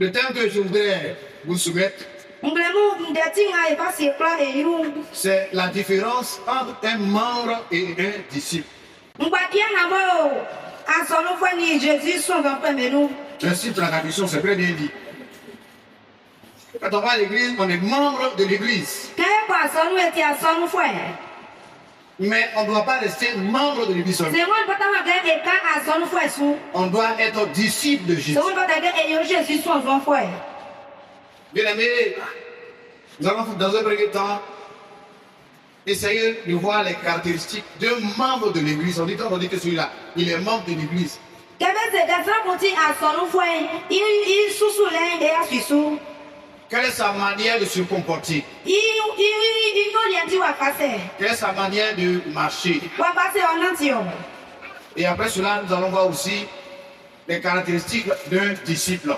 Le thème que je voudrais vous soumettre, c'est la différence entre un membre et un disciple. Principe de la tradition, c'est très bien dit. Quand on va à l'église, on est membre de l'église. Mais on ne doit pas rester membre de l'église seulement. On doit être disciple de Jésus. Bien aimé, nous allons dans un premier temps essayer de voir les caractéristiques d'un membre de l'église. On dit que celui-là, il est membre de l'église. Quelle est sa manière de se comporter? Quelle est sa manière de marcher? Et après cela, nous allons voir aussi les caractéristiques d'un disciple.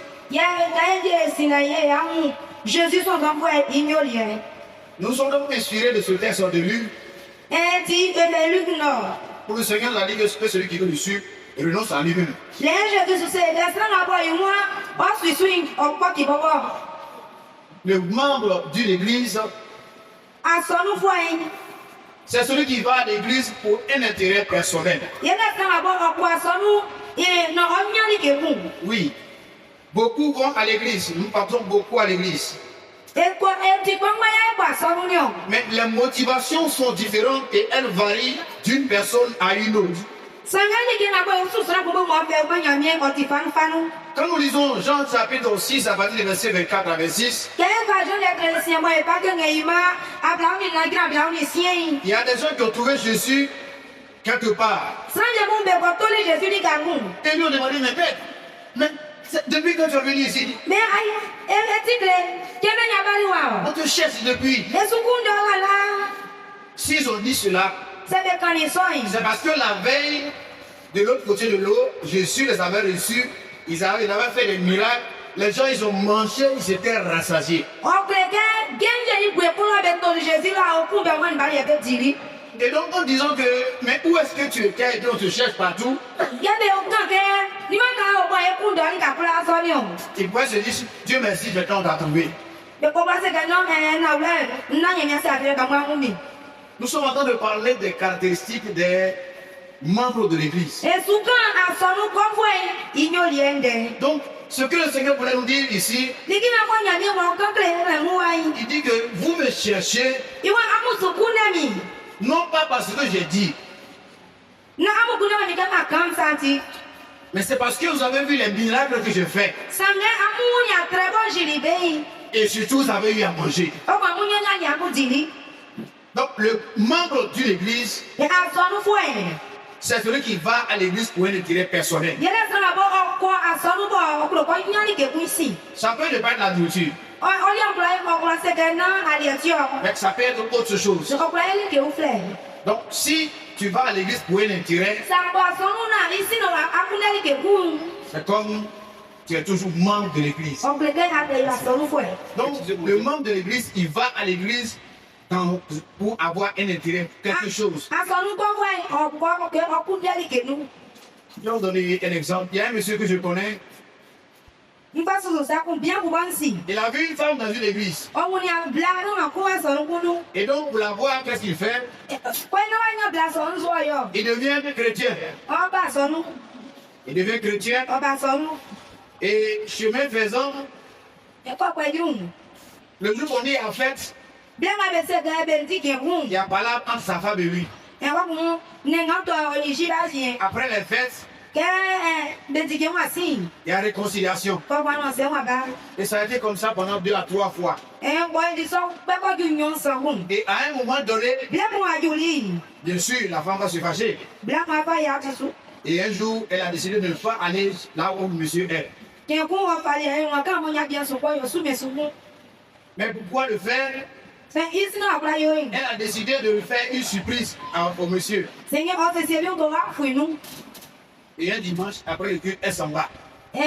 Nous sommes donc inspirés de ce texte de Luc. Pour le Seigneur, il a dit que celui qui veut le suivre renonce à lui-même. Le membre d'une église, c'est celui qui va à l'église pour un intérêt personnel. Oui, beaucoup vont à l'église, nous partons beaucoup à l'église. Mais les motivations sont différentes et elles varient d'une personne à une autre. Quand nous lisons Jean chapitre 6 à partir du verset 24 à 26, il y a des gens qui ont trouvé Jésus quelque part. Et lui ont demandé, mais depuis que tu es venu ici, on te cherche depuis. S'ils ont dit cela, c'est parce que la veille, de l'autre côté de l'eau, Jésus les avait reçus, ils avaient fait des miracles, les gens ils ont mangé, ils s'étaient rassasiés. Et donc en disant que, mais où est-ce que tu étais et on te cherche partout? Il pourrait se dire, Dieu merci, je t'en ai trouvé. Nous sommes en train de parler des caractéristiques des membres de l'église. Donc, ce que le Seigneur voulait nous dire ici, il dit que vous me cherchez, non pas parce que j'ai dit, mais c'est parce que vous avez vu les miracles que je fais. Et surtout, vous avez eu à manger. Donc, le membre d'une église, c'est celui qui va à l'église pour un intérêt personnel. Ça peut ne pas être la nourriture, mais ça peut être autre chose. Donc, si tu vas à l'église pour un intérêt, c'est comme tu es toujours membre de l'église. Donc, le membre de l'église, il va à l'église pour avoir un intérêt, quelque chose. Je vais vous donner un exemple. Il y a un monsieur que je connais. Il a vu une femme dans une église. Et donc, pour la voir, qu'est-ce qu'il fait? Il devient chrétien. Il devient chrétien. Et chemin faisant, le jour qu'on est en fête, il y a pas là entre sa femme et lui. Après les fêtes, il y a réconciliation. Et ça a été comme ça pendant 2 à 3 fois. Et à un moment donné, bien sûr, la femme va se fâcher. Et un jour, elle a décidé de ne pas aller là où le monsieur est. Mais pourquoi le faire? Elle a décidé de faire une surprise au monsieur. Et un dimanche, après le culte, elle s'en va. Et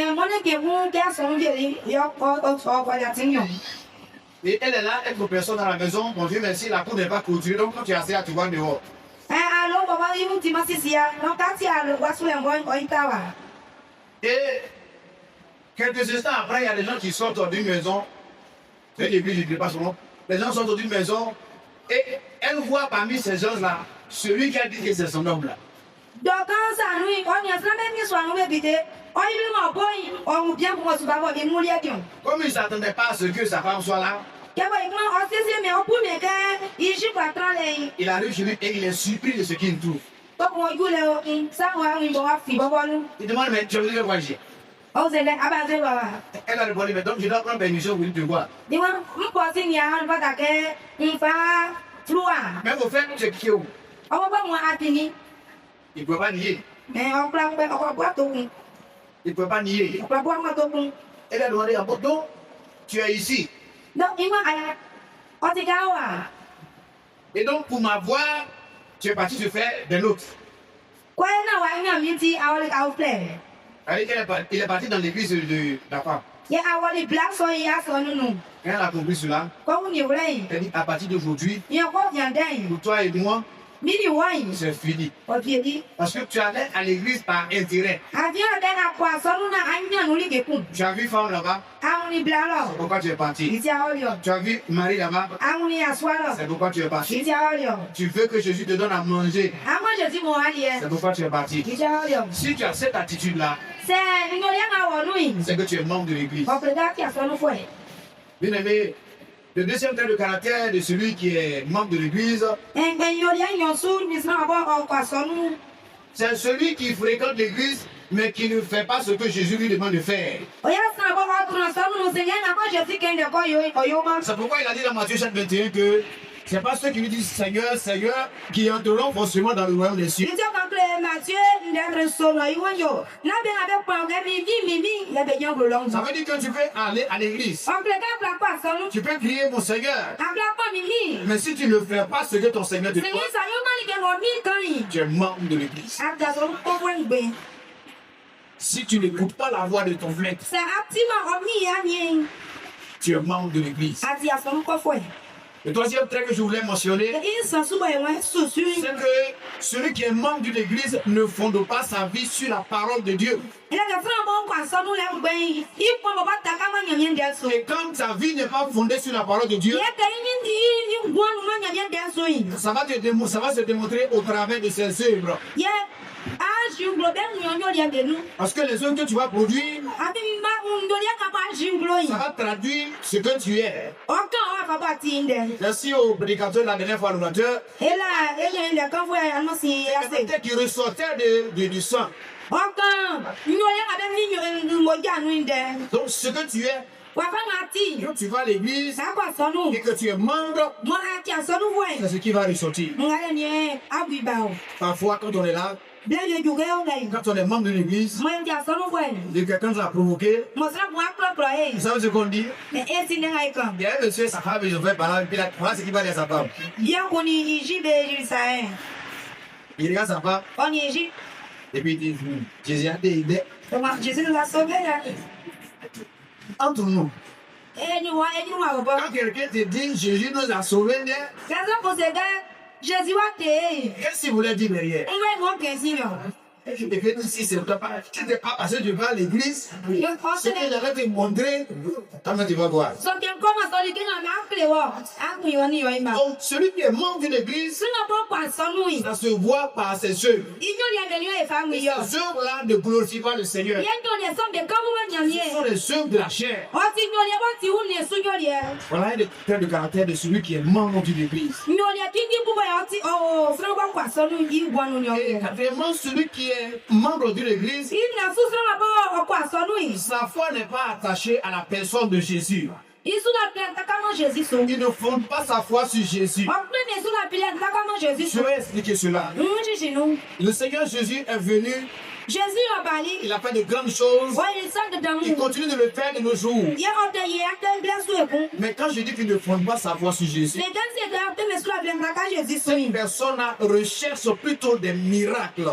elle est là, elle ne personne dans la maison. Mon Dieu merci, la cour n'est pas clôturée. Donc quand tu es assis là, tu vois dehors. Et Quelques instants après, il y a des gens qui sortent d'une maison. C'est l'église, je ne dis pas son nom. Les gens sortent d'une maison et elle voit parmi ces gens-là celui qui a dit que c'est son homme là. Donc, quand ça nous, on y a vraiment mis sur nous éviter. On y veut m'en on bien pour se battre avec nous les gens. Comme il ne s'attendait pas à ce que sa femme soit là, il arrive chez lui et il est surpris de ce qu'il trouve. Il demande, mais tu veux dire quoi ici? Elle a répondu, mais donc je dois prendre permission pour te voir. Même au fait, tu es qui où? Il ne peut pas nier. Il ne peut pas nier. Elle a demandé, donc tu es ici. Et donc pour m'avoir, tu es parti se faire de l'autre. Il est parti dans l'église de la femme. Quand elle a compris cela, elle dit à partir d'aujourd'hui, pour toi et moi, c'est fini. Parce que tu allais à l'église par intérêt. Tu as vu femme là-bas. C'est pourquoi tu es parti. Tu as vu Marie là-bas. C'est pourquoi tu es parti. Tu veux que Jésus te donne à manger. C'est pourquoi tu es parti. Si tu as cette attitude-là, c'est que tu es membre de l'église. Bien aimé, le deuxième trait de caractère de celui qui est membre de l'église, c'est celui qui fréquente l'église mais qui ne fait pas ce que Jésus lui demande de faire. C'est pourquoi il a dit dans Matthieu 7, 21 que c'est pas ceux qui lui disent Seigneur, Seigneur, qui entreront forcément dans le royaume des cieux. Ça veut dire que tu peux aller à l'église. Tu peux crier mon Seigneur. Mais si tu ne fais pas ce que ton Seigneur te demande, tu es membre de l'église. Si tu n'écoutes pas la voix de ton maître, tu es membre de l'église. Le troisième trait que je voulais mentionner, c'est que celui qui est membre de l'église ne fonde pas sa vie sur la parole de Dieu. Et quand ta vie n'est pas fondée sur la parole de Dieu, ça va se démontrer au travers de ses œuvres. Parce que les œuvres que tu vas produire, ça va traduire ce que tu es. Merci au prédicateur la dernière fois, l'orateur. Peut-être qu'il ressortait du sang. Donc ce que tu es, quand tu vas à l'église et que tu es membre, c'est ce qui va ressortir. Parfois quand on est là, quand on est membre de l'église, et quelqu'un nous a provoqué, vous savez ce qu'on dit? Il y a un monsieur, sa femme, ils ont fait parler, et puis là, voilà ce qu'il va dire à sa femme. Il regarde sa femme, et puis il dit, Jésus a des idées. Entre nous. Quand quelqu'un te dit, Jésus nous a sauvés, qu'est-ce qu'il voulait dire derrière? Et que si c'est pas parce que tu vas à l'église, ce que j'avais te montrer, comment tu vas voir. Donc, celui qui est membre d'une église, ça se voit par ses œuvres. Ces œuvres-là ne glorifient pas le Seigneur. Ce sont les œuvres de la chair. Voilà un des traits de caractère de celui qui est membre d'une église. Et quatrièmement, celui qui est membre d'une église, sa foi n'est pas attachée à la personne de Jésus. Il ne fonde pas sa foi sur Jésus. Je vais expliquer cela. Le Seigneur Jésus est venu. Il a fait de grandes choses. Il continue de le faire de nos jours. Mais quand je dis qu'il ne fonde pas sa foi sur Jésus, cette personne-là recherche plutôt des miracles.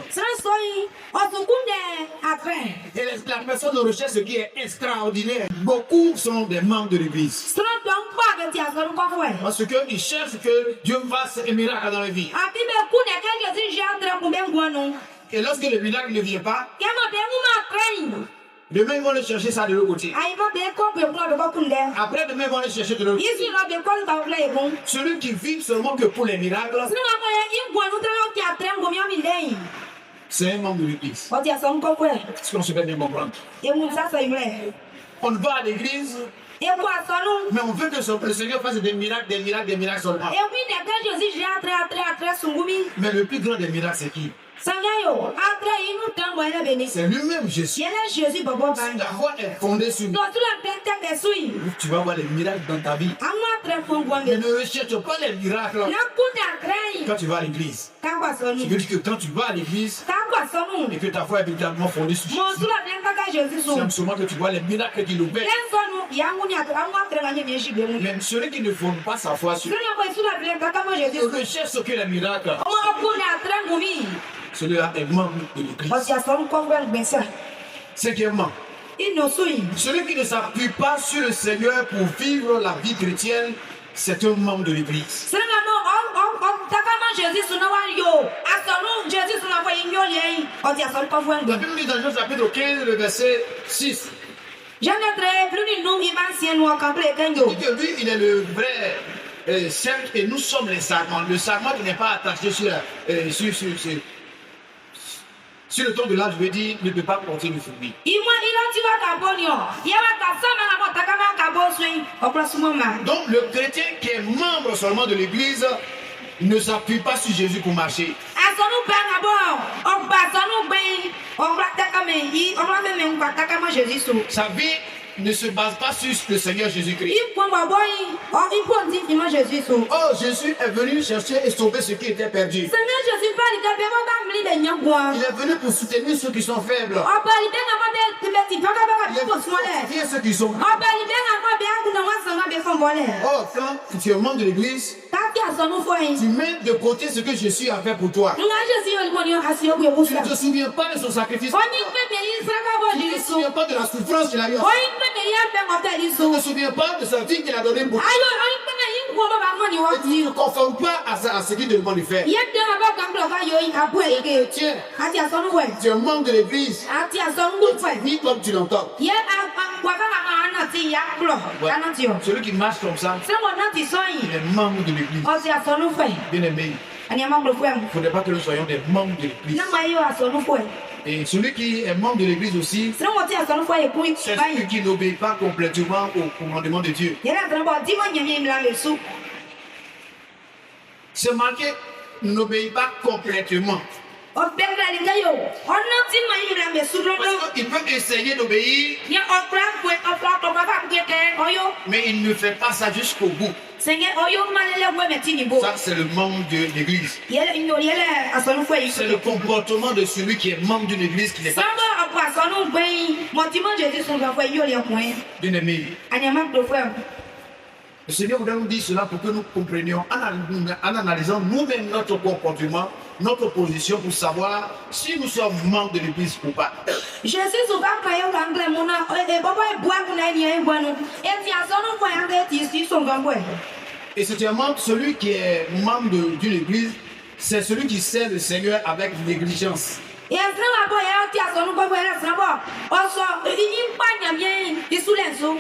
Et la personne recherche ce qui est extraordinaire. Beaucoup sont des membres de l'église. Parce qu'ils cherchent que Dieu fasse un miracle dans leur vie. Et lorsque le miracle ne vient pas, Demain, ils vont aller chercher ça de l'autre côté. Ayi bo be ko be ko be ko kunde. Après, demain, ils vont aller chercher de l'autre côté. Isu lo be ko ka vle bon. Celui qui vit seulement que pour les miracles, Sinu ma ko ye in gwa nu tra o ti atre ngo mi o mi leyin. c'est un membre de l'église. O ti aso nko ko e. Est-ce qu'on se fait bien comprendre? E mu sa so imre. On va à l'église, E ko aso nu. mais on veut que le Seigneur fasse des miracles seulement. E wi de ga Jésus je atre sungumi. Mais le plus grand des miracles, c'est qui? Sangayo atre inu tango ene beni. C'est lui-même, Jésus. Yele Jésus bobo ba. Ta foi est fondée sur lui. Do tu la pente be sui. Tu vas voir les miracles dans ta vie. Anu atre fongo Mais me. ne recherche pas les miracles Na kuta atre. quand tu vas à l'église. Ka kwa so Je nu. veux dire que quand tu vas à l'église Ka kwa so nu. et que ta foi est véritablement fondée sur Mo Jésus, su la pente ka Jésus c'est so. absolument que tu vois les miracles qu'il opère. Lenso nu yangu ni atre anu atre ga nye shi be mu. Mais celui qui ne fonde pas sa foi sur Sinu ko su la pente ka mo Jésus. il recherche ce que les miracles, Omo ku na atre ngumi. celui-là est membre de l'église. O ti aso nko ngwe gbesa. Cinquièmement, Ino sui. celui qui ne s'appuie pas sur le Seigneur pour vivre la vie chrétienne, c'est un membre de l'église. Sinu no on taka mo Jésus su na wa yo. Aso nu Jésus su na wa yin yo le. O ti aso nko ngwe La ngwe. Bible dit dans Jean chapitre 15, le verset 6, Je ne très plus ni nous il va sien nous accomplir il kengo. dit que lui, il est le vrai cercle et nous sommes les sarments. Le sarment qui n'est pas attaché sur le ton de l'âge, je veux dire, ne peut pas porter le fruit. Imwa iloti wa kabonio. Ye wa ka sama na mo taka ma kabo sui. Okra sumo ma. Donc le chrétien qui est membre seulement de l'église ne s'appuie pas sur Jésus pour marcher. Aso nu ba na bo. O ba so nu gbe. O ra taka me yi. O ra me ngwa taka mo Jésus su. Sa vie ne se base pas sur le Seigneur Jésus-Christ. I kwa wa boy. O i po ndi mo Jésus su. Oh, Jésus est venu chercher et sauver ceux qui étaient perdus. Seigneur Jésus pa ni ka be mo ba mli be nyangwa. Il est venu pour soutenir ceux qui sont faibles. O ba li be na mo be be ti paka Il ba est ko venu sumo le. pour fortifier ceux qui sont. O ba li be na mo be aku na wa sanga be fo mbole. Oh, quand tu es membre de l'église, Ta ki aso nu fo yin. tu mets de côté ce que Jésus a fait pour toi. Nga Jésus yo mo ni asi yo bu Tu ne te souviens pas de son sacrifice. Oni pe me yi sanga bo Tu ne te Jésus. souviens pas de la souffrance qu'il a eu. Oyi pe me yi pe mo pe Tu Jésus. ne te souviens pas de sa vie qu'il a donnée pour toi. Ayo oyi pe me yi ko ba ba mo ni wo Et tu ne te conformes pas à ce qu'il te demande de faire. Ye de ma ba kan blo ka yo yi abu e ke. Tiens, Ati aso nu we. tu es membre de l'église. Ati aso nu we. Vis comme tu l'entends. Ye wa ka ma na ti ya blo. Ana ti o. Celui qui marche comme ça, Se mo na ti so il yi. est membre de l'église. O ti aso nu we. Bien aimé, Ani ma blo fwe. il ne faudrait pas que nous soyons des membres de l'église. Na ma yo aso nu we. Et celui qui est membre de l'église aussi, Se mo ti aso nu we e ku c'est ba celui yi. qui n'obéit pas complètement au commandement de Dieu. Ye na tra bo ti mo nyemi mi la le su. C'est marqué, n'obéit pas complètement. O pe ga li ga yo. Ono ti mo yi mi la me su blo blo. Parce qu'il peut essayer d'obéir, Ye okra kwe okra to ba ba ke ke oyo. mais il ne fait pas ça jusqu'au bout. Senge oyo malele we meti ni bo. Ça, c'est le membre de l'église. Yele inyo yele asonu fwe C'est yi. le comportement de celui qui est membre d'une église qui n'est pas Samba akwa asonu gbe motimo Jésus son fwe yo le kun. bien aimé. Anyama do fwe. Le Seigneur voudrait nous dire cela pour que nous comprenions en analysant nous-mêmes notre comportement, notre position pour savoir si nous sommes membres de l'église ou pas. Jésus so ba pa yo kangle muna e baba e bua kuna ni e bua no. E ti asonu fwe ande ti si son gambwe. Et certainement, celui qui est membre d'une église, c'est celui qui sert le Seigneur avec négligence. E sema bo ya ti asonu ko fwe na sabo. Oso yin pa nyamye isulenso.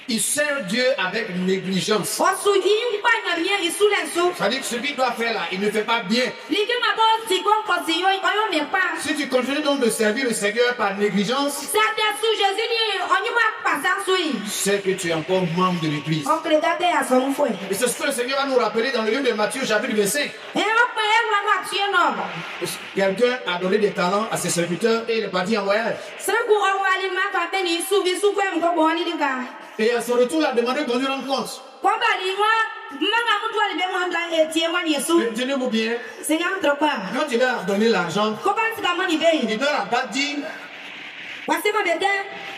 Il sert Dieu avec négligence. Oso yin pa nyamye isulenso. C'est-à-dire que ce qu'il doit faire là, il ne fait pas bien. Like ma bo ti kon ko si yo oyo me pa. Si tu continues donc de servir le Seigneur par négligence, Sa te su Jésus ni onyuma pasa sui. c'est que tu es encore membre de l'église. Oncle date asonu fwe. Et c'est ce que le Seigneur va nous rappeler dans le livre de Matthieu, chapitre 25. E o pe wa wa tie no. Quelqu'un a donné des talents à ses serviteurs et il est parti en voyage. Segu o wali ma ka pe ni su bi su kwe mko bo ni diga. Et à son retour, il a demandé qu'on lui rende compte. Ko ba li wa manga mutu ali be mo ndla e tie wa ni su. Tenez-vous bien, Se ngam tropa. quand il a donné l'argent, Ko ba tika mo ni be. il donne la date dit, Wa se ma be de.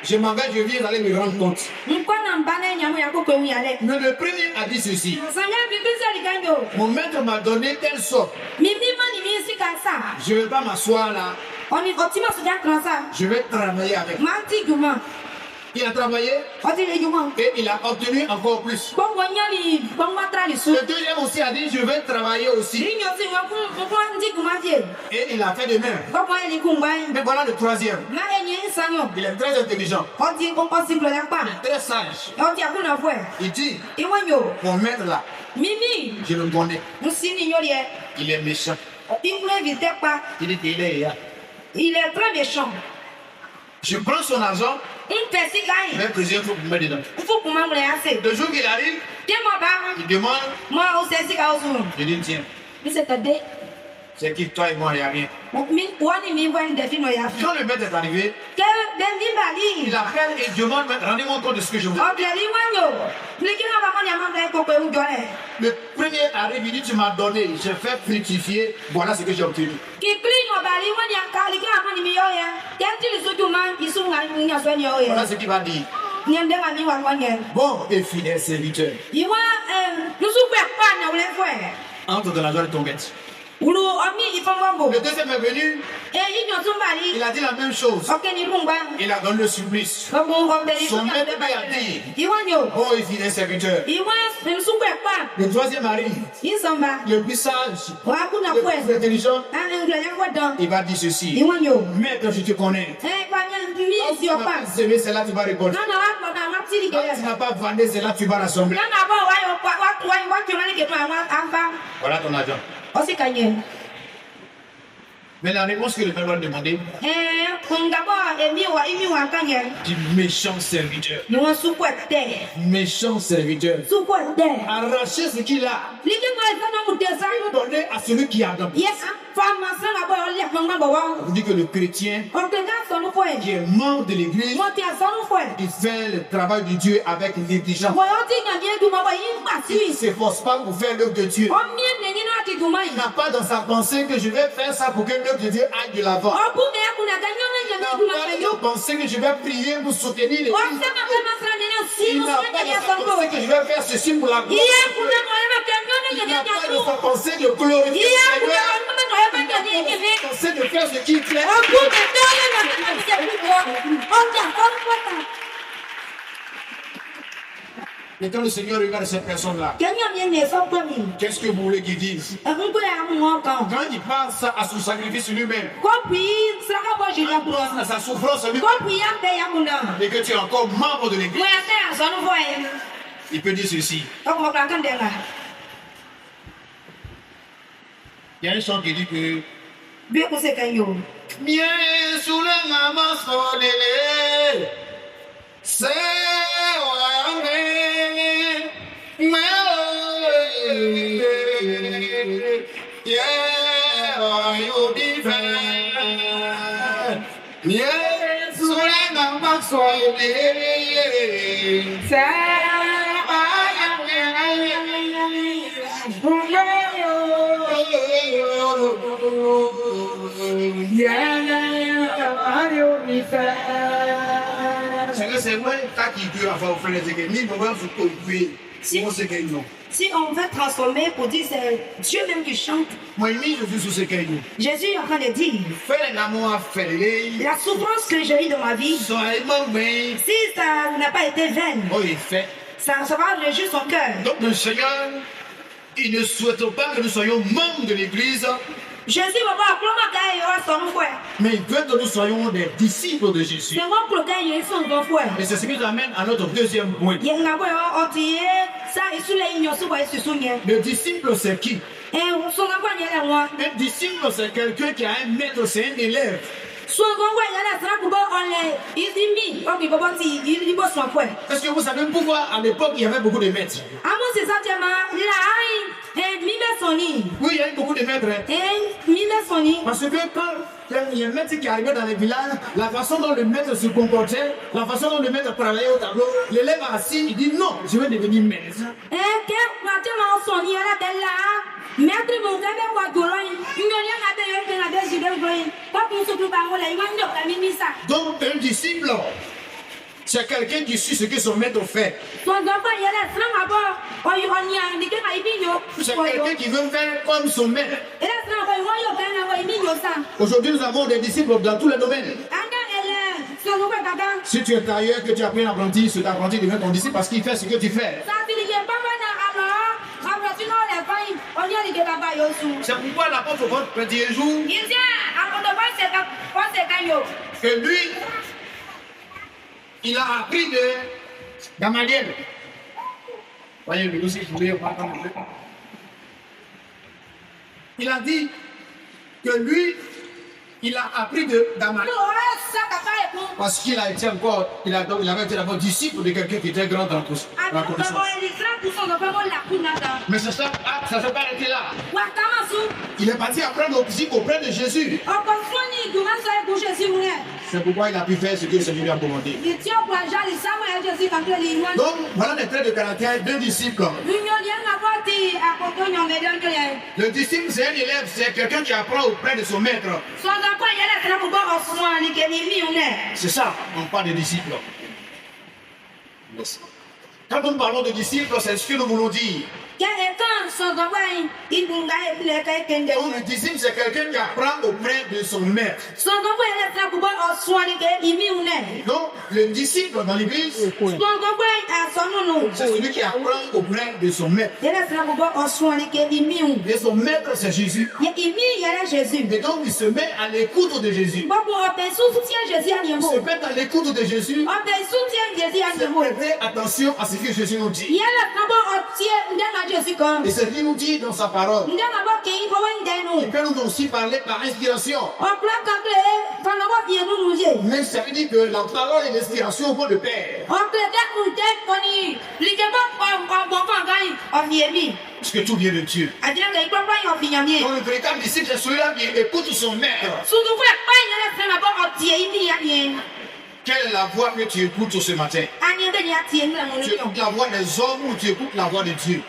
je m'engage, je viens d'aller me rendre compte. Nko na mbane nyamu ya ko ko wi ale. Mais le premier a dit ceci, Sanga bi bi se li ganjo. mon maître m'a donné telle sorte, Mi mi ma ni mi si ka sa. je ne vais pas m'asseoir là, Oni otima su ja kran sa. je vais travailler avec. Ma ti juma. Il a travaillé Oti le juma. et il a obtenu encore plus. Bongo nyali bongo tra li su. Le deuxième aussi a dit, je vais travailler aussi. Ni nyo si wa ku ndi kuma tie. Et il a fait de même. Bongo eli ku ngbai. Mais voilà le troisième. Ma enyi sango. Il est très intelligent. On dit qu'on pense simple là pas. Très sage. On dit à qu'on a fait. Il dit, Et on yo. mon maître là, Mimi. je le connais. Nous signe yo lié. Il est méchant. Il ne m'invite pas. Il est télé. Il est très méchant. Je prends son argent, Une personne gagne. même président, il faut me mettre dedans. Il faut qu'on m'en assez. Le jour qu'il arrive, Tiens moi pas. il demande, Moi aussi c'est ça aussi. je dis, tiens, Mais c'est cadet. c'est qui toi et moi, il n'y a rien. Mi wani mi wani de film ya. Quand le maître est arrivé, Que den di bali. il appelle et demande, rendez-moi compte de ce que je vous ai O bien li wanyo. Pliki na ba mo ya ma ko ko u jore. Le premier arrive, il dit, tu m'as donné, j'ai fait fructifier, voilà ce que j'ai obtenu. Ki clean o bali wani ya ka li ka ma ni mi yo ya. Ken ti su tu man isu nga ni ya so ni yo Voilà ya. ce qu'il va dire. Ni ande ma ni wa wani. Bon et fidèle serviteur, Iwa nu su pe pa na ule fo e. entre dans la joie de ton maître. Ulu omi ifombo. Le deuxième est venu, E yi nyo tun bali. il a dit la même chose. O ke ni bungba. Il a donné le supplice. O bon o beli Son maître a dit, Iwanyo. bon et fidèle serviteur. Iwa nu su pe pa. Le troisième arrive, Isamba. le plus sage, Wa kuna le fo plus e. intelligent, Ah ngle ya kwa don. il va dire ceci. Iwanyo. Maître, je te connais. Mi Quand si tu o n'as pa. pas semé, c'est là que tu vas récolter. Nana wa ko na ma tiri Quand ke. tu n'as pas vendu, c'est là que tu vas rassembler. Nana ba wa wa ki na ke pa wa amba. Voilà ton argent. O si kanye. Mais la réponse que le maître va demander, Kunga ba imi wa kanye. du méchant serviteur. Ni won su kwa te. Méchant serviteur. Su kwa te. Arracher ce qu'il a, Li ke ma sa na mu te sa. donner à celui qui a donné. Yes, femme sa na ba o le fanga ba wa. On dit que le chrétien O ke ga so no fo e. qui est membre de l'église, Mo te so no fo e. il fait le travail de Dieu avec négligence. Mo yo ti nya ye du ma ba yin pa Il ne si. s'efforce pas pour faire l'œuvre de Dieu. O mi ne ni na ti du mai. Il n'a pas dans sa pensée que je vais faire ça pour que l'œuvre de Dieu aille de l'avant. O bu me ku na ga nyo na Il n'a nya du ma pas ba de yo. pensée que je vais prier pour soutenir l'église. O se ma ka ma fra ne na si Il no n'a so pas nya de so sa ko. pensée que je vais faire ceci pour la gloire. Iye ku na mo ma ka nyo na Il nya n'a nya pas du. de sa pensée de glorifier Iye le ku na Seigneur. mo ma no ma ka ni ni ni. Il pensée de faire ce qui plaît. O bu me te na na ka ma se ku ko. O ja ko ko ta. Et quand le Seigneur regarde cette personne-là, Kenya mi ne so ko mi. qu'est-ce que vous voulez qu'il dise? E ku ya mu o kan. Quand il pense à son sacrifice lui-même, Ko pi sa ka bo ji quand na il pense à sa souffrance lui-même, Ko pi ya be ya mu na. et que tu es encore membre de Mo l'église, ya te ya so no fo e. il peut dire ceci. O ko ka kan de la. Il y a un chant qui dit que Bi ku se kan yo. Mien sous le maman solele, c'est c'est vrai, t'as qui peut avoir offert les églises, ni pour voir ce qu'on peut. Si. Moi, c'est qu'il non. Si on veut transformer pour dire c'est Dieu même qui chante, Moi, je suis sous ce qu'il non. Jésus est en train de dire Faire l'amour à faire les. la souffrance que j'ai eue dans ma vie, Soyez mauvais. si ça n'a pas été vain, Oh, il fait. ça va réjouir son cœur. Donc le Seigneur, il ne souhaite pas que nous soyons membres de l'Église, Jésus va voir comment il y aura son frère. mais il veut que nous soyons des disciples de Jésus. C'est moi pour lequel il y a son frère. Et c'est ce qui nous amène à notre deuxième point. Il y a un peu entier, ça et sous les ignorants, sous les souliers. Le disciple, c'est qui? Et son enfant, il y a moi. Un disciple, c'est quelqu'un qui a un maître, c'est un élève. Son enfant, il y a la trappe pour on les. Il dit mi, on dit comment il bosse son frère. Est-ce que vous savez pourquoi à l'époque il y avait beaucoup de maîtres? Ah, moi, c'est ça, tiens, il a un mi son lit. Oui, il y a eu beaucoup de maîtres. Hein. Et mi son lit. Parce que quand il y a un maître qui arrivait dans les villages, la façon dont le maître se comportait, la façon dont le maître travaillait au tableau, l'élève assis, il dit non, je vais devenir maître. Et que maintenant son lit, elle a belle là. Maître, mon gars, ben, quoi, Doloin, une dernière matin, il y a des idées, pas pour se trouver par moi, il m'a mis ça. Donc, un disciple, c'est quelqu'un qui suit ce que son maître fait. Son enfant, il y a la trappe à bord. On y a indiqué à Ibigno. C'est quelqu'un qui veut faire comme son maître. Et la trappe à moi, il y a ça. Aujourd'hui, nous avons des disciples dans tous les domaines. Son enfant, papa. Si tu es tailleur, que tu as pris un apprenti, cet apprenti devient ton disciple parce qu'il fait ce que tu fais. Ça, tu dis, papa, alors, après, tu n'as les failles, on y a les papa, yosu. C'est pourquoi l'apôtre Paul prédit un jour Il dit, avant de voir c'est caillou. que lui, il a appris de Gamaliel. Voyez, lui aussi, je voulais voir comme un peu. Il a dit que lui, il a appris de Gamaliel. Parce qu'il a été encore, il avait été d'abord disciple de quelqu'un qui était grand dans la connaissance. Mais ça s'est pas arrêté là. Il est parti apprendre aux disciples auprès de Jésus. C'est pourquoi il a pu faire ce que le Seigneur lui a commandé. Donc, voilà les traits de caractère d'un disciple. Le disciple, c'est un élève, c'est quelqu'un qui apprend auprès de son maître. C'est ça, on parle de disciples. Quand nous parlons de disciples, c'est ce que nous voulons dire. Donc, le disciple, c'est quelqu'un qui apprend auprès de son maître. Donc, le disciple dans l'église, c'est celui qui apprend auprès de son maître. Et son maître, c'est Jésus. Et donc, il se met à l'écoute de Jésus. Il se met à l'écoute de Jésus. C'est prêter attention à ce que Jésus nous dit. Et ce qu'il nous dit dans sa parole. Il peut nous aussi parler par inspiration. Mais ça veut dire que la parole et l'inspiration vont de pair. Parce que tout vient de Dieu. Donc le véritable disciple, c'est celui-là qui écoute son maître. Quelle est la voix que tu écoutes ce matin? Tu écoutes la voix des hommes ou tu écoutes la voix de Dieu?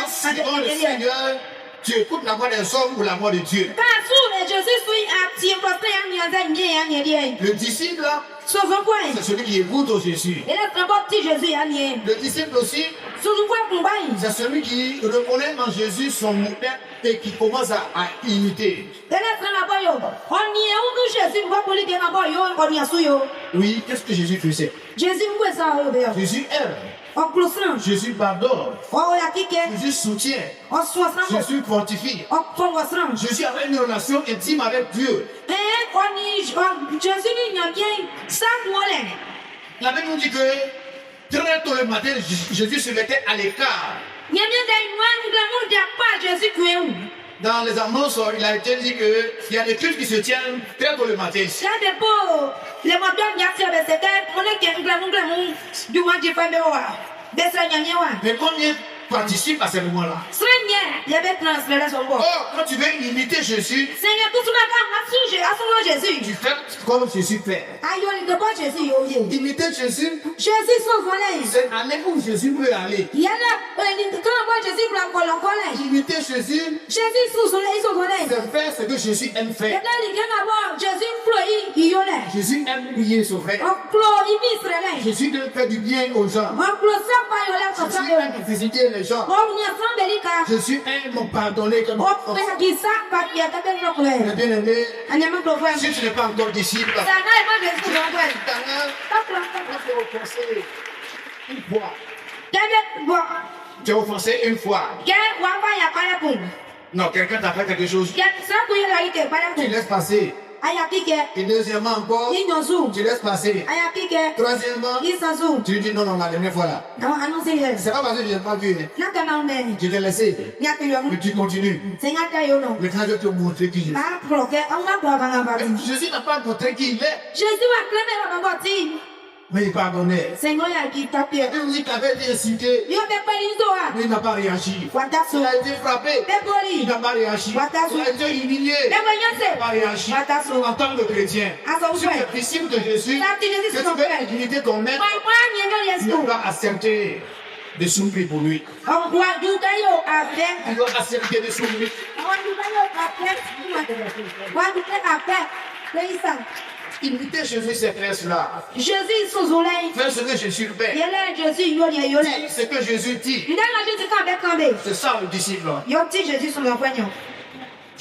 Suivant le Seigneur, tu écoutes la voix des hommes ou la voix de Dieu? Le disciple, c'est celui qui écoute Jésus. Le disciple aussi, c'est celui qui reconnaît en Jésus son modèle et qui commence à imiter. Oui, qu'est-ce que Jésus faisait? Jésus aime. Jésus pardonne. Jésus soutient. Jésus fortifie. Jésus avait une relation intime avec Dieu. La Bible nous dit que très tôt le matin, Jésus se mettait à l'écart. Dans les annonces, il a été dit qu'il y a des cultes qui se tiennent très tôt le matin. Mais combien participent à ce moment-là? Oh, quand tu veux imiter Jésus, tu fais comme Jésus fait. Imiter Jésus, c'est aller où Jésus veut aller. Imiter Jésus, c'est faire ce que Jésus aime faire. Jésus aime prier son frère. Jésus aime faire du bien aux gens. Jésus aime visiter les gens. Jésus aime pardonner comme bien-aimé, si tu n'es pas encore disciple, tu vas une fois. Tu es offensé une fois. Non, quelqu'un t'a fait quelque chose. Tu laisses passer. Et deuxièmement encore, tu laisses passer. Troisièmement, tu lui dis non, la dernière fois là. C'est pas parce que je n'ai pas vu. Je t'ai laissé. Mais tu continues. Mais quand je te montrer qui je suis. Jésus n'a pas montré qui il est. Mais il pardonnait. Il nous dit qu'il avait été insulté. Mais il n'a pas réagi. Il a été frappé. Il n'a pas réagi. Il a été humilié. Il n'a pas réagi. En tant que chrétien, si tu es disciple de Jésus, que tu veux imiter ton maître, tu dois accepter de souffrir pour lui. Tu dois accepter de souffrir. Imiter Jésus, c'est faire cela. Faire ce que Jésus fait. Dire ce que Jésus dit. C'est ça le disciple.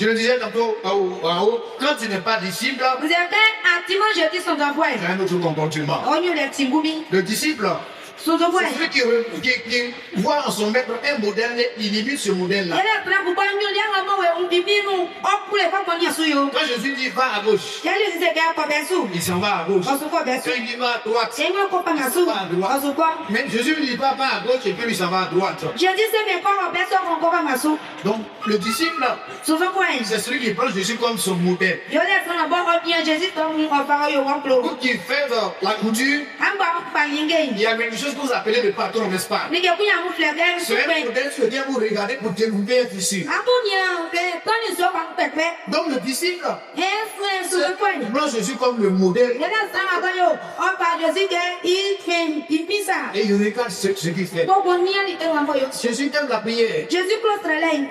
Je le disais tantôt en haut, quand tu n'es pas disciple, c'est un autre comportement. Le disciple, c'est celui qui voit en son maître un modèle et il imite ce modèle-là. Quand Jésus dit va à gauche, il s'en va à gauche. Quand il dit va à droite, il va à droite. Mais Jésus ne dit pas va à gauche et puis il s'en va à droite. Donc le disciple, c'est celui qui prend Jésus comme son modèle. Pour qu'il fait la couture, il y a quelque chose que vous appelez le patron, n'est-ce pas? C'est un modèle sur lequel vous regardez pour développer être ici. Donc le disciple, il prend Jésus comme le modèle et il regarde ce qu'il fait. Jésus aime la prière.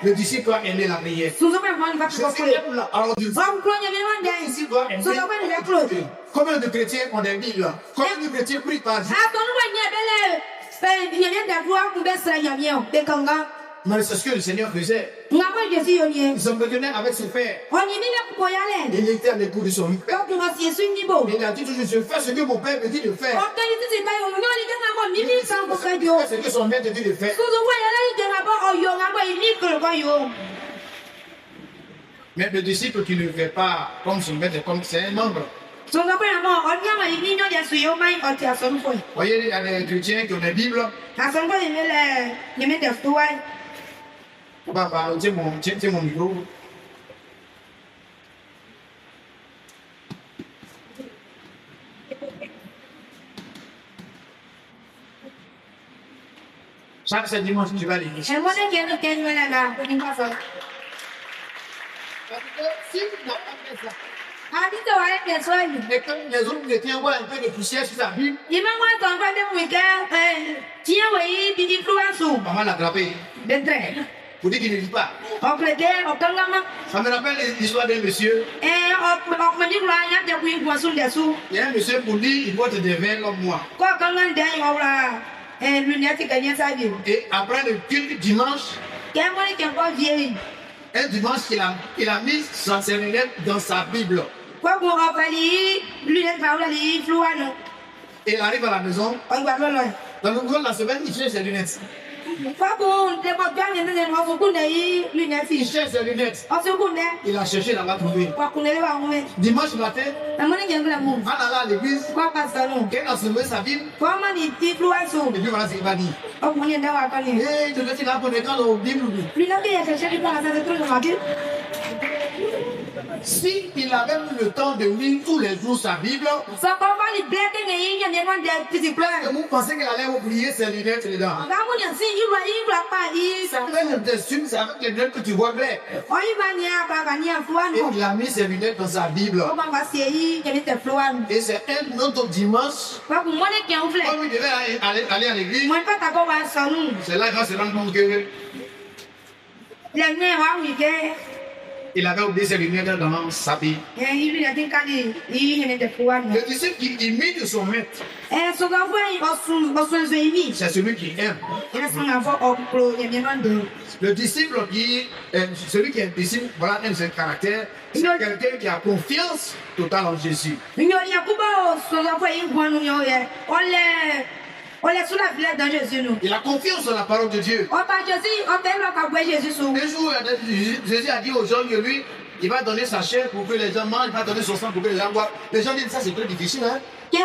Le disciple doit aimer la prière. Jésus aime la parole de Dieu. Le disciple doit aimer la parole de Dieu. Combien de chrétiens ont des Bibles? Combien de chrétiens prient par Dieu? Mais c'est ce que le Seigneur faisait. Il s'entretenait avec ses pères. Il était à l'écoute de son père. Il a dit toujours, je fais ce que mon père me dit de faire. Ce que son père te dit de faire. Mais le disciple qui ne fait pas comme son père, c'est un membre. Voyez, il y a des chrétiens qui ont des Bibles. Papa, tiens mon micro. Chaque dimanche, tu vas l'église. Si tu n'as pas fait ça, et quand les autres chrétiens voient un peu de poussière sur sa Bible, maman l'a attrapé. Pour dire qu'il ne lit pas. Ça me rappelle l'histoire d'un monsieur. Il y a un monsieur pour dire il porte des verres comme moi. Et après le culte dimanche, un dimanche, il a mis ses lunettes dans sa Bible. Et il arrive à la maison. Dans le cours de la semaine, il cherche ses lunettes. Il cherche ses lunettes. Il a cherché, il n'a pas trouvé. Dimanche matin, en allant à l'église, quand il a soulevé sa Bible, et puis voilà ce qu'il va dire. Et tu veux là pour les temps de Bible. Si il avait eu le temps de lire tous les jours sa Bible, vous pensez qu'il allait oublier ses lunettes dedans? C'est avec le dessus, c'est avec les lunettes que tu vois clair. Et il a mis ses lunettes dans sa Bible. Et c'est un autre dimanche, comme il devait aller à l'église, c'est là qu'il va se rendre compte que il avait oublié ses lunettes dans sa Bible. Le disciple qui imite son maître, c'est celui qui aime. Le disciple celui qui est disciple, voilà un de ses caractères, c'est quelqu'un qui a confiance totale en Jésus. Il a confiance dans la parole de Dieu. Un jour, Jésus a dit aux gens que lui, il va donner sa chair pour que les gens mangent, il va donner son sang pour que les gens boivent. Les gens disent ça, c'est très difficile, hein? Il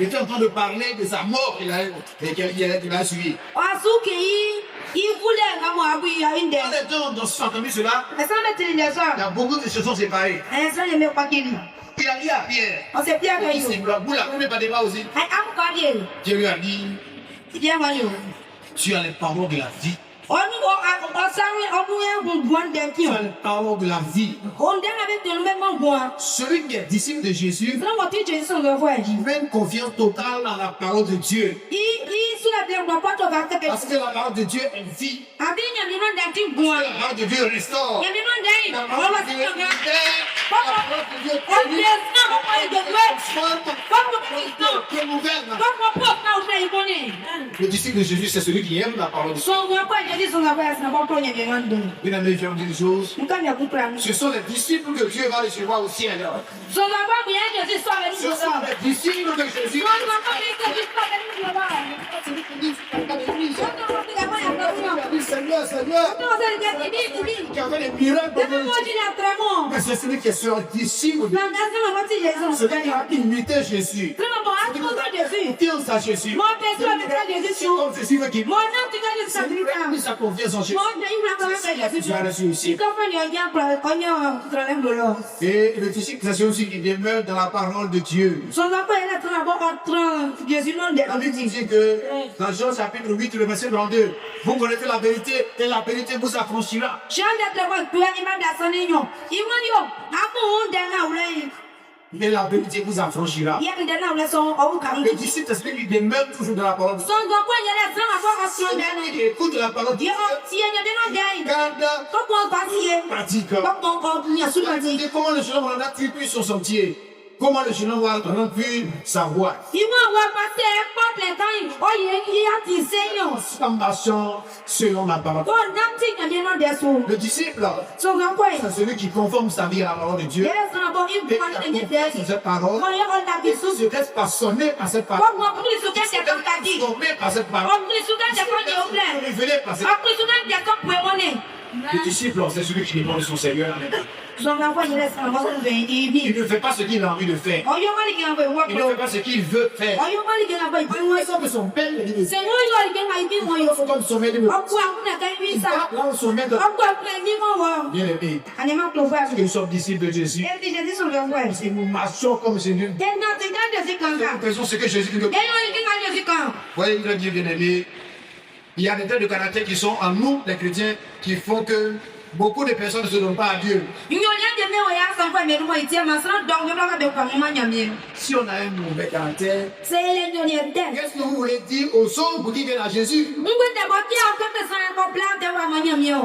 était en train de parler de sa mort qu'il a suivi. Quand les gens ont entendu cela, il y a beaucoup de choses sont séparées. Il a dit à Pierre, vous la prenez pas des bras aussi. Dieu lui a dit, tu as les paroles de la vie. Tu as les paroles de la vie. Celui qui est disciple de Jésus, il met une confiance totale dans la parole de Dieu. Parce que la parole de Dieu est vie. Parce que la parole de Dieu restaure. La parole de Dieu le disciple de Jésus, c'est celui qui aime la parole de Dieu. Une amie vient dire des choses. Ce sont les disciples que Dieu va recevoir au ciel. Ce sont les disciples de Jésus. Seigneur, Seigneur, qui a fait des miracles. Mais c'est celui qui est sur disciple. Celui qui a imité Jésus. Confiance à Jésus. Comme Jésus veut qu'il a mis sa confiance en Jésus. Tu as reçu ici. Et le disciple, c'est aussi qui demeure dans la parole de Dieu. La Bible dit que dans Jean chapitre 8, le verset 32, vous connaissez la vérité et la vérité vous affranchira. Mais la vérité vous affranchira. Le disciple, c'est celui qui demeure toujours dans la parole de Dieu. Celui qui écoute la parole de Dieu. Garde, pratique. Comment le jeune homme a-t-il pu son sentier? Comment le jeune homme a pu savoir? En marchant selon la parole. Le disciple, c'est celui qui conforme sa vie à la parole de Dieu. Et cette parole, il se laisse passionner par cette parole. Formé par cette parole. Révélé par cette parole. Le disciple, c'est celui qui dépend de son Seigneur. Il ne fait pas ce qu'il a envie de faire. Il ne fait pas ce qu'il veut faire. Il sent que son père le dit. Il faut comme son maître. Il va là où son maître. Bien aimé. Nous sommes disciples de Jésus. Si nous marchons comme Jésus. Nous faisons ce que Jésus nous dit. Voyez, bien aimé. Il y a des traits de caractère qui sont en nous, les chrétiens, qui font que beaucoup de personnes ne se donnent pas à Dieu. Si on a un mauvais caractère, qu'est-ce que vous voulez dire aux autres pour qu'ils viennent à Jésus?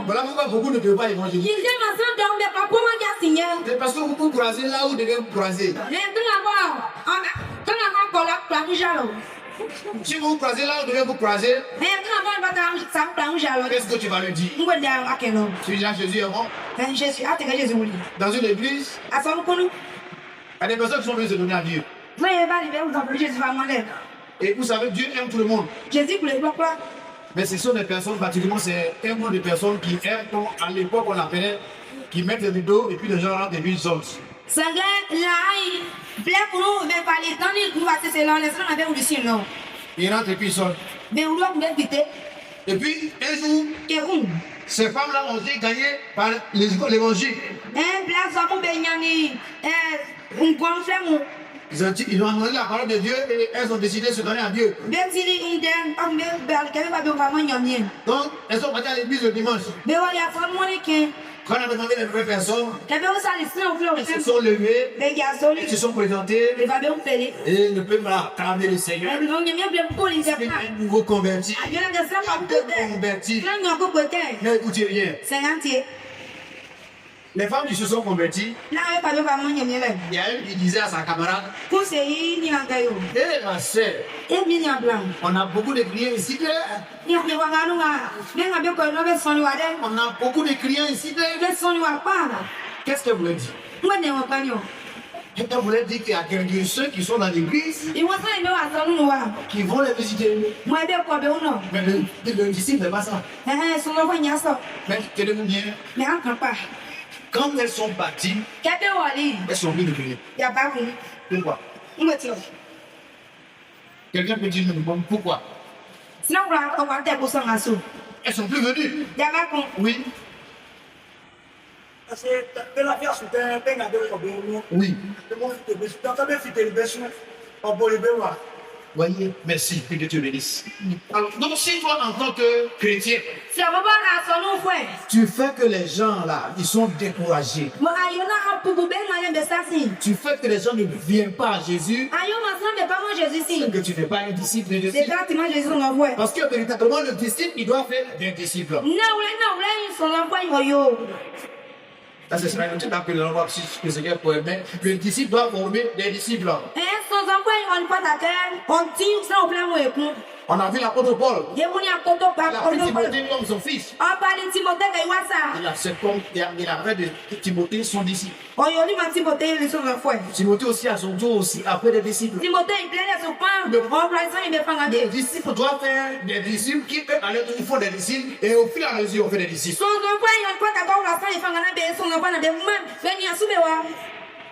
Voilà pourquoi beaucoup ne peuvent pas évangéliser. C'est parce que vous pouvez croiser là où vous devez vous croiser. Si vous vous croisez là où vous devez vous croiser, qu'est-ce que tu vas lui dire? Tu dis à Jésus est bon. Dans une église, il y a des personnes qui sont venues se donner à Dieu. Et vous savez, Dieu aime tout le monde. Mais ce sont des personnes, particulièrement, c'est un groupe de personnes qui aiment, comme à l'époque on appelait, qui mettent des rideaux et puis les gens rentrent et puis ils sortent. Ils rentrent et puis ils sortent. Et puis, un jour, ces femmes-là ont été gagnées par l'évangile. Ils ont entendu la parole de Dieu et elles ont décidé de se donner à Dieu. Donc, elles sont parties à l'église le dimanche. Quand on a demandé les vraies personnes, elles se sont levées, elles se sont présentées et le peuple a acclamé le Seigneur. Un nouveau converti. Ne écoutez rien. Les femmes qui se sont converties, il y a une qui disait à sa camarade, ma sœur, on a beaucoup de clients ici. On a beaucoup de clients ici. Qu'est-ce que vous voulez dire? Elle voulait dire qu'il y a quelques ceux qui sont dans l'église qui vont les visiter. Mais le disciple n'est pas ça. Mais tenez-vous bien. Quand elles sont parties, elles sont venues de venir. Pourquoi? Quelqu'un peut dire non, pourquoi? Elles sont plus venues. Oui. Oui. Voyez, merci, que Dieu te bénisse. Alors, donc, si toi, en tant que chrétien, tu fais que les gens là, ils sont découragés. Tu fais que les gens ne viennent pas à Jésus. C'est que tu ne fais pas un disciple de Jésus. Parce que véritablement, le disciple, il doit faire des disciples. Ça, c'est une petite appel dans le Seigneur pour aimer. Le disciple doit former des disciples. On a vu l'apôtre Paul. Yebuni akoto Il a pa pris koto. Timothée comme son fils. Oba ni Timothée ga iwasa. Il a fait de Timothée son disciple. Oyoli ma Timothée le so fwe. Timothée aussi à son tour aussi après des disciples. Timothée il plaît son pan. Remplaçant il be fanga Les de. disciples doivent faire des disciples qui peuvent aller il faut des disciples et au fur et à mesure on fait des disciples. So no kwa yon kwa ka ba remplaçant il fanga na be so no kwa na be man. Beni asubewa.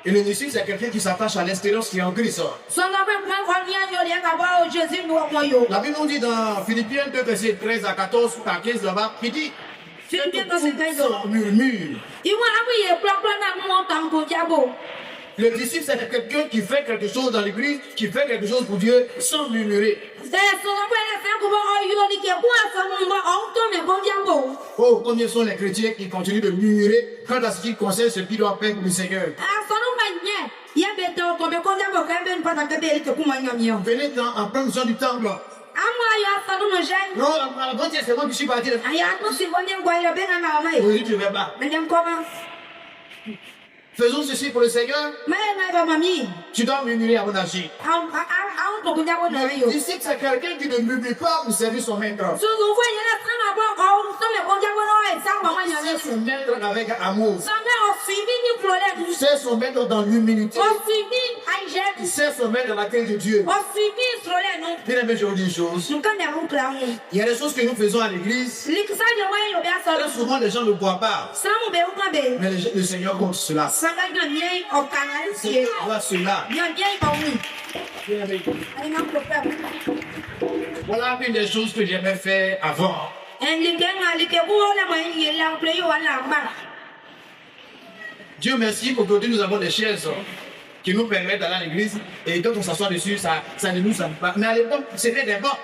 Et le disciple c'est quelqu'un qui s'attache à l'espérance qui est en Christ. So no kwa kwa nya yo le ka ba o Jésus no mo yo. La Bible nous dit dans Philippiens 2 verset 13 à 14 à 15 là-bas, il dit Philippiens 2 verset 15. murmure. Iwa abu ye plok na mo tan ko jabo. Le disciple, c'est quelqu'un qui fait quelque chose dans l'église, qui fait quelque chose pour Dieu sans murmurer. Oh, combien sont les chrétiens qui continuent de murmurer quant à ce qui concerne ce qu'ils doivent faire pour le Seigneur. Venez en plein besoin du temple. Non, à la bonne c'est moi qui suis parti. Oui, tu ne vais pas. Faisons ceci pour le Seigneur. Tu dois murmurer à mon agir. Le disciple, c'est quelqu'un qui ne murmure pas pour servir son maître. C'est son maître avec amour. C'est son maître dans l'humilité. C'est son maître dans la crainte de Dieu. Bien aimé, je vous dis une chose. Il y a des choses que nous faisons à l'église. Très souvent, les gens ne voient pas. Mais le Seigneur compte cela. Voilà cela. Voilà une des choses que j'aimais faire avant. Dieu merci, aujourd'hui nous avons des chaises qui nous permettent d'aller à l'église et quand on s'assoit dessus, ça ne nous aime pas. Mais à l'époque, c'était des bancs.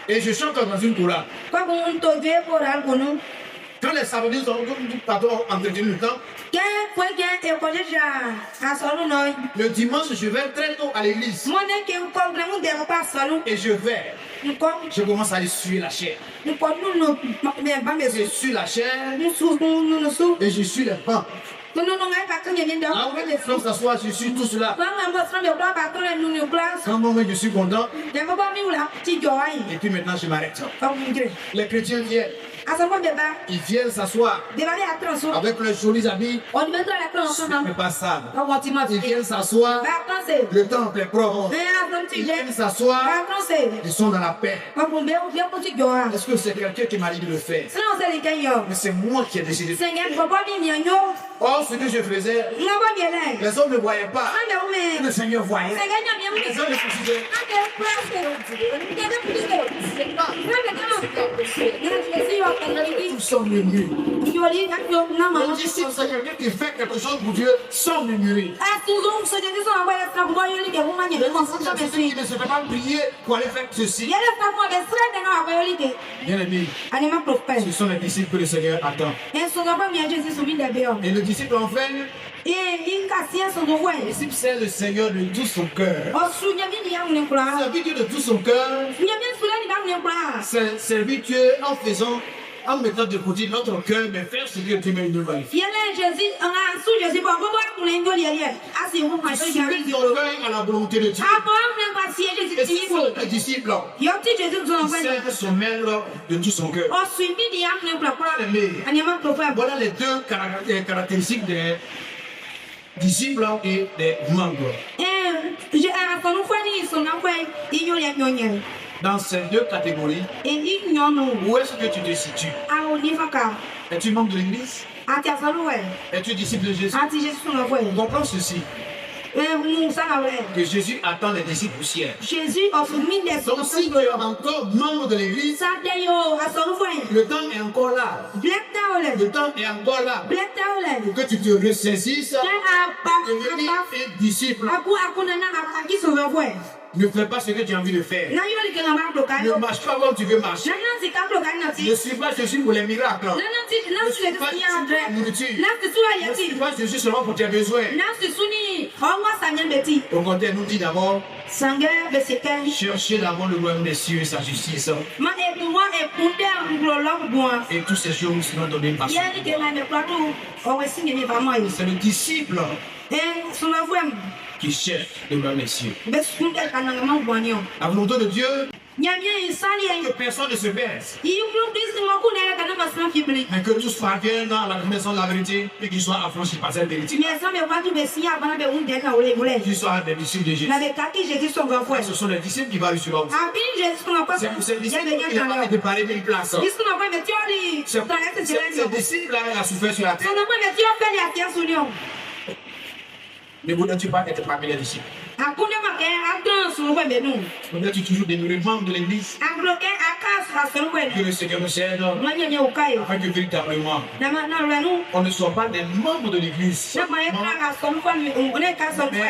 Et je chante dans une chorale. Quand les samedis sont entretenu le temps, le dimanche, je vais très tôt à l'église. Et je vais. Je commence à aller suer la chair. Je suis la chair et je suis les bancs. Là où les gens s'assoient, je suis tout cela. Quand moi je suis content, et puis maintenant je m'arrête. Les chrétiens viennent. Ils viennent s'asseoir avec leurs jolis habits. Mais pas ça. Ils viennent s'asseoir. Le temple est propre. Ils viennent s'asseoir. Ils sont dans la paix. Est-ce que c'est quelqu'un qui m'a dit de le faire? Mais c'est moi qui ai décidé. Or, ce que je faisais, les hommes ne voyaient pas. Le Seigneur voyait. Les hommes ne considéraient sans murmurer. Le disciple, c'est quelqu'un qui fait quelque chose pour Dieu sans murmurer. Il ne se fait pas prier pour aller faire ceci. Bien aimé, ce sont les disciples que le Seigneur attend. Et le disciple enfin, le disciple c'est le Seigneur de tout son cœur. Servir Dieu de tout son cœur, c'est servir Dieu en mettant de côté notre cœur, mais faire ce que Dieu nous va faire. Servir ton cœur à la volonté de Dieu. Et c'est le disciple qui sert son maître de tout son cœur. Voilà les deux caractéristiques des disciples et des membres. Dans ces deux catégories, où est-ce que tu te situes? Es-tu membre de l'église? Es-tu disciple de Jésus? Comprends ceci. Que Jésus attend les disciples au ciel. Donc si tu es encore membre de l'église, le temps est encore là. Le temps est encore là. Pour que tu te ressaisisses et devenir un disciple. Ne fais pas ce que tu as envie de faire. Ne marche pas comme tu veux marcher. Ne suis pas Jésus pour les miracles. Ne suis pas Jésus pour la nourriture. Ne suis pas Jésus seulement pour tes besoins. Au contraire, nous dit d'abord, cherchez d'abord le royaume des cieux et sa justice. Et toutes ces choses seront données par lui. C'est le disciple son avoué. qui cherche le grand Messie. Mais ce qu'on est en allemand, bon, La volonté de Dieu, il y a bien une salle. que personne ne se baisse, Il y a plus de mon coup d'ailleurs que nous sommes fibrilés. mais que tous parviennent dans la connaissance de la vérité et qu'ils soient affranchis par cette vérité. Mais ça me va tout baisser avant de vous dire qu'on voulait. Qu'ils soient des disciples de Jésus. Avec qui Jésus son grand frère. Ce sont les disciples qui vont sur l'homme. En plus, Jésus qu'on n'a pas. C'est pour ces disciples qui n'ont pas été parlé d'une place. Qu'est-ce qu'on a pas mis théorie? Ces disciples-là a souffert sur la terre. On a pas mis théorie à terre sur lui. Ne voudrais-tu pas être parmi les disciples? A kuna make atran sur le bébé nous. Voudrais-tu toujours demeurer membre de l'église? A bloqué à casse sur le bébé. Que le Seigneur nous aide Moi n'y a aucun. afin que véritablement on ne soit pas des membres de l'église, mais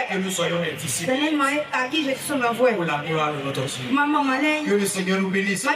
que nous soyons des disciples pour la gloire de notre Seigneur. Que le Seigneur nous bénisse.